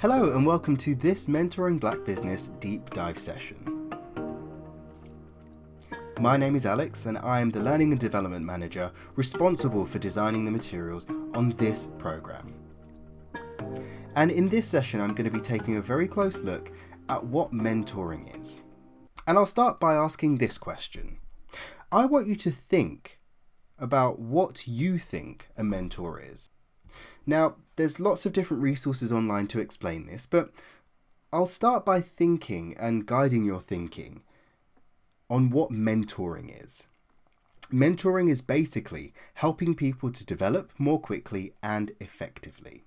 Hello and welcome to this Mentoring Black Business Deep Dive session. My name is Alex and I am the Learning and Development Manager responsible for designing the materials on this program. And in this session I'm going to be taking a very close look at what mentoring is. And I'll start by asking this question. I want you to think about what you think a mentor is. Now, there's lots of different resources online to explain this, but I'll start by thinking and guiding your thinking on what mentoring is. Mentoring is basically helping people to develop more quickly and effectively.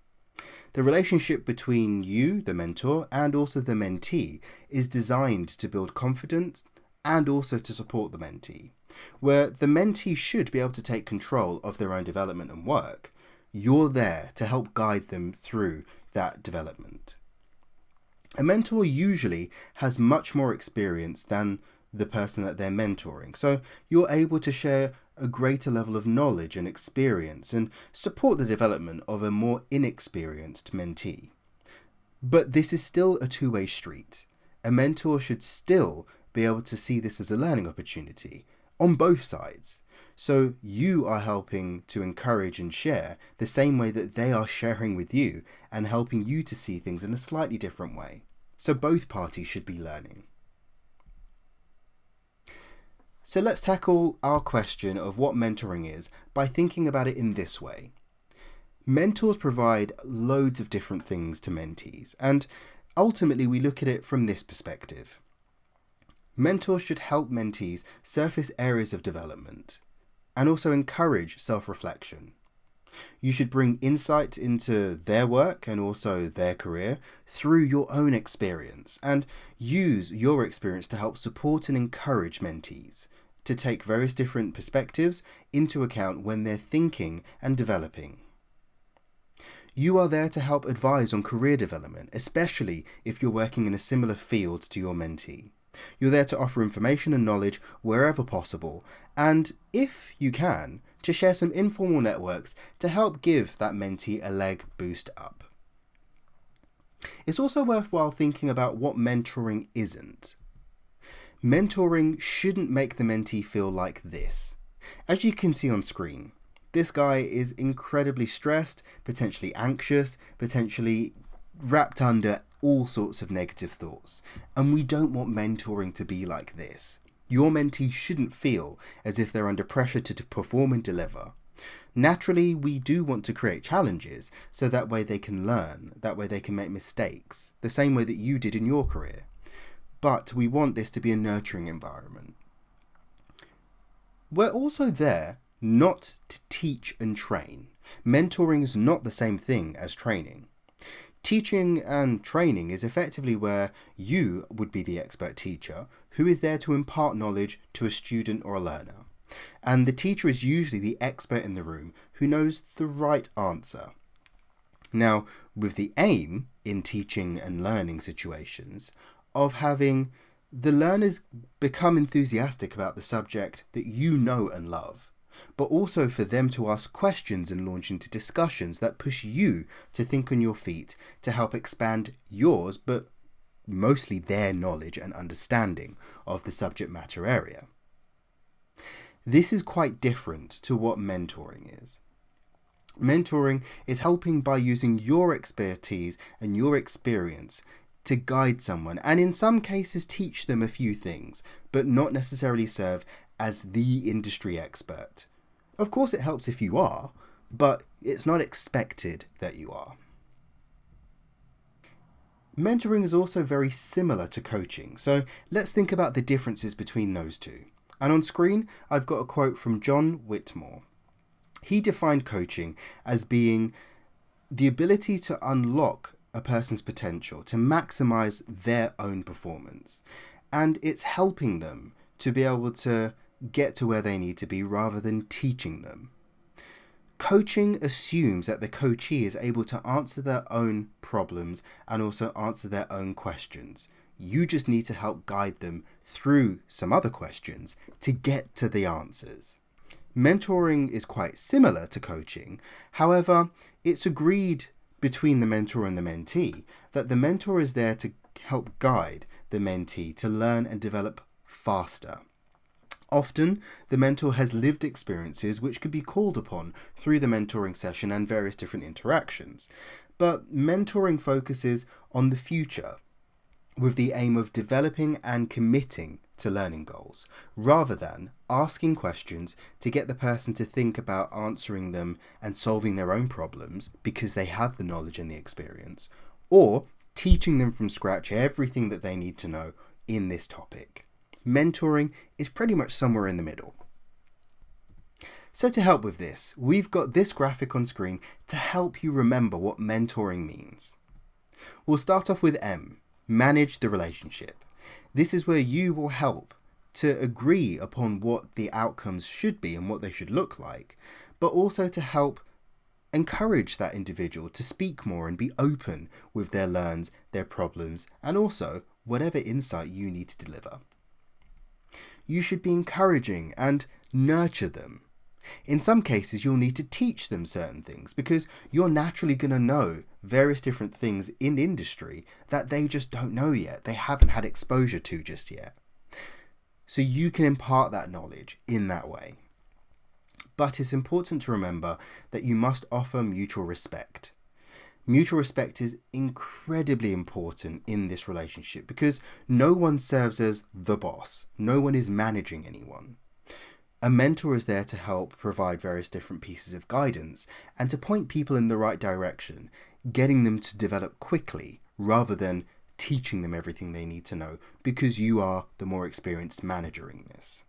The relationship between you, the mentor, and also the mentee is designed to build confidence and also to support the mentee, where the mentee should be able to take control of their own development and work. You're there to help guide them through that development. A mentor usually has much more experience than the person that they're mentoring, so you're able to share a greater level of knowledge and experience and support the development of a more inexperienced mentee. But this is still a two-way street. A mentor should still be able to see this as a learning opportunity on both sides. So you are helping to encourage and share the same way that they are sharing with you and helping you to see things in a slightly different way. So both parties should be learning. So let's tackle our question of what mentoring is by thinking about it in this way. Mentors provide loads of different things to mentees, and ultimately we look at it from this perspective. Mentors should help mentees surface areas of development and also encourage self-reflection. You should bring insight into their work and also their career through your own experience and use your experience to help support and encourage mentees to take various different perspectives into account when they're thinking and developing. You are there to help advise on career development, especially if you're working in a similar field to your mentee. You're there to offer information and knowledge wherever possible, and if you can, to share some informal networks to help give that mentee a leg boost up. It's also worthwhile thinking about what mentoring isn't. Mentoring shouldn't make the mentee feel like this. As you can see on screen, this guy is incredibly stressed, potentially anxious, potentially wrapped under all sorts of negative thoughts, and we don't want mentoring to be like this. Your mentee shouldn't feel as if they're under pressure to perform and deliver. Naturally, we do want to create challenges so that way they can learn, that way they can make mistakes, the same way that you did in your career. But we want this to be a nurturing environment. We're also there not to teach and train. Mentoring is not the same thing as training. Teaching and training is effectively where you would be the expert teacher who is there to impart knowledge to a student or a learner. And the teacher is usually the expert in the room who knows the right answer. Now, with the aim in teaching and learning situations of having the learners become enthusiastic about the subject that you know and love, but also for them to ask questions and launch into discussions that push you to think on your feet to help expand yours, but mostly their knowledge and understanding of the subject matter area. This is quite different to what mentoring is. Mentoring is helping by using your expertise and your experience to guide someone, and in some cases teach them a few things, but not necessarily serve as the industry expert. Of course it helps if you are, but it's not expected that you are. Mentoring is also very similar to coaching, so let's think about the differences between those two. And on screen, I've got a quote from John Whitmore. He defined coaching as being the ability to unlock a person's potential, to maximize their own performance. And it's helping them to be able to get to where they need to be rather than teaching them. Coaching assumes that the coachee is able to answer their own problems and also answer their own questions. You just need to help guide them through some other questions to get to the answers. Mentoring is quite similar to coaching. However, it's agreed between the mentor and the mentee, that the mentor is there to help guide the mentee to learn and develop faster. Often, the mentor has lived experiences which could be called upon through the mentoring session and various different interactions. But mentoring focuses on the future with the aim of developing and committing to learning goals, rather than asking questions to get the person to think about answering them and solving their own problems because they have the knowledge and the experience, or teaching them from scratch everything that they need to know in this topic. Mentoring is pretty much somewhere in the middle. So to help with this, we've got this graphic on screen to help you remember what mentoring means. We'll start off with M, manage the relationship. This is where you will help to agree upon what the outcomes should be and what they should look like, but also to help encourage that individual to speak more and be open with their learns, their problems, and also whatever insight you need to deliver. You should be encouraging and nurture them. In some cases, you'll need to teach them certain things because you're naturally going to know various different things in industry that they just don't know yet. They haven't had exposure to just yet. So you can impart that knowledge in that way. But it's important to remember that you must offer mutual respect. Mutual respect is incredibly important in this relationship because no one serves as the boss. No one is managing anyone. A mentor is there to help provide various different pieces of guidance and to point people in the right direction, getting them to develop quickly rather than teaching them everything they need to know because you are the more experienced manager in this.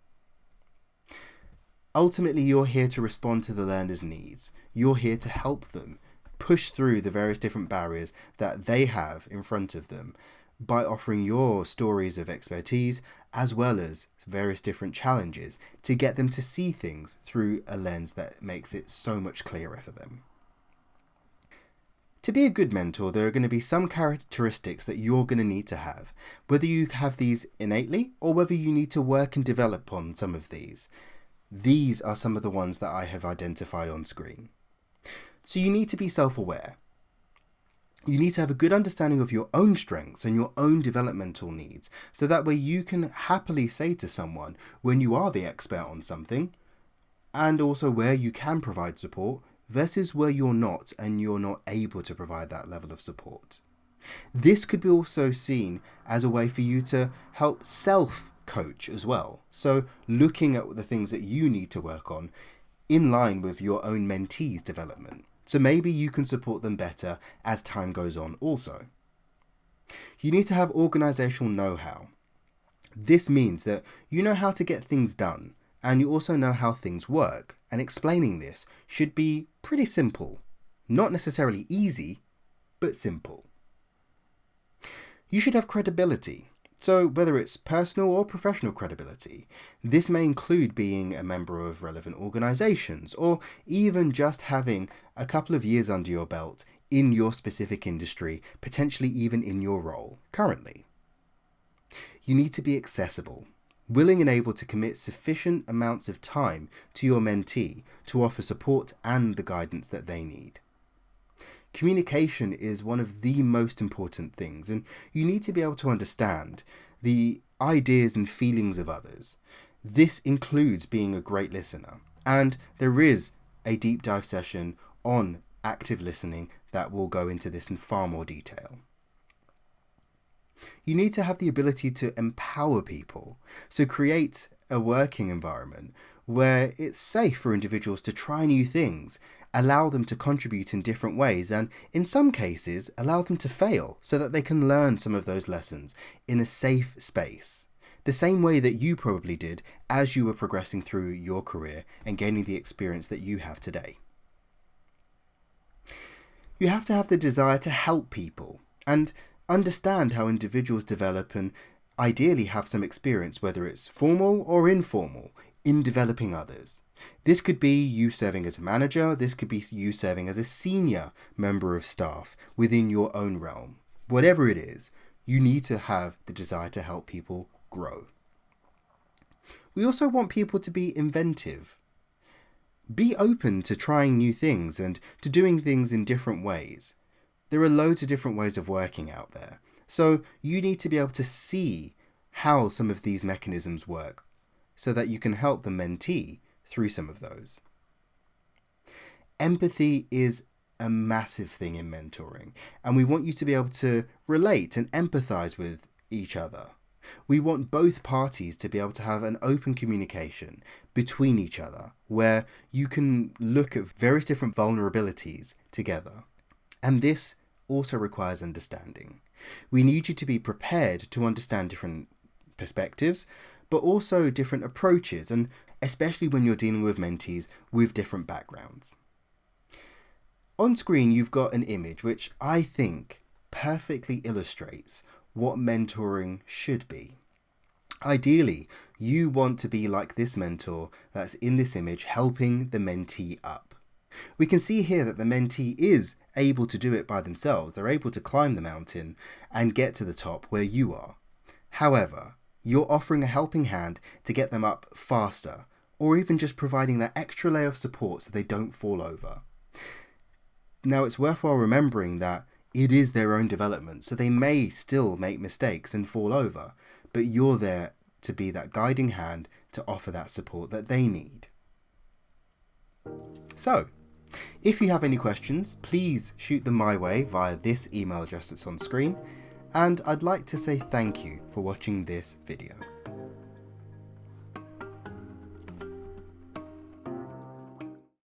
Ultimately, you're here to respond to the learner's needs. You're here to help them push through the various different barriers that they have in front of them by offering your stories of expertise as well as various different challenges to get them to see things through a lens that makes it so much clearer for them. To be a good mentor, there are going to be some characteristics that you're going to need to have, whether you have these innately or whether you need to work and develop on some of these. These are some of the ones that I have identified on screen. So you need to be self-aware. You need to have a good understanding of your own strengths and your own developmental needs, so that way you can happily say to someone when you are the expert on something, and also where you can provide support versus where you're not and you're not able to provide that level of support. This could be also seen as a way for you to help self-coach as well. So looking at the things that you need to work on in line with your own mentee's development. So maybe you can support them better as time goes on also. You need to have organizational know-how. This means that you know how to get things done and you also know how things work, and explaining this should be pretty simple. Not necessarily easy, but simple. You should have credibility. So whether it's personal or professional credibility, this may include being a member of relevant organizations or even just having a couple of years under your belt in your specific industry, potentially even in your role currently. You need to be accessible, willing and able to commit sufficient amounts of time to your mentee to offer support and the guidance that they need. Communication is one of the most important things, and you need to be able to understand the ideas and feelings of others. This includes being a great listener, and there is a deep dive session on active listening that will go into this in far more detail. You need to have the ability to empower people, so create a working environment where it's safe for individuals to try new things, allow them to contribute in different ways, and in some cases allow them to fail so that they can learn some of those lessons in a safe space, the same way that you probably did as you were progressing through your career and gaining the experience that you have today. You have to have the desire to help people and understand how individuals develop and ideally have some experience, whether it's formal or informal, in developing others. This could be you serving as a manager, this could be you serving as a senior member of staff within your own realm. Whatever it is, you need to have the desire to help people grow. We also want people to be inventive. Be open to trying new things and to doing things in different ways. There are loads of different ways of working out there, so you need to be able to see how some of these mechanisms work so that you can help the mentee through some of those. Empathy is a massive thing in mentoring, and we want you to be able to relate and empathize with each other. We want both parties to be able to have an open communication between each other where you can look at various different vulnerabilities together. And this also requires understanding. We need you to be prepared to understand different perspectives, but also different approaches, and especially when you're dealing with mentees with different backgrounds. On screen, you've got an image which I think perfectly illustrates what mentoring should be. Ideally, you want to be like this mentor that's in this image, helping the mentee up. We can see here that the mentee is able to do it by themselves. They're able to climb the mountain and get to the top where you are. However, you're offering a helping hand to get them up faster, or even just providing that extra layer of support so they don't fall over. Now, it's worthwhile remembering that it is their own development, so they may still make mistakes and fall over, but you're there to be that guiding hand to offer that support that they need. So, if you have any questions, please shoot them my way via this email address that's on screen, and I'd like to say thank you for watching this video.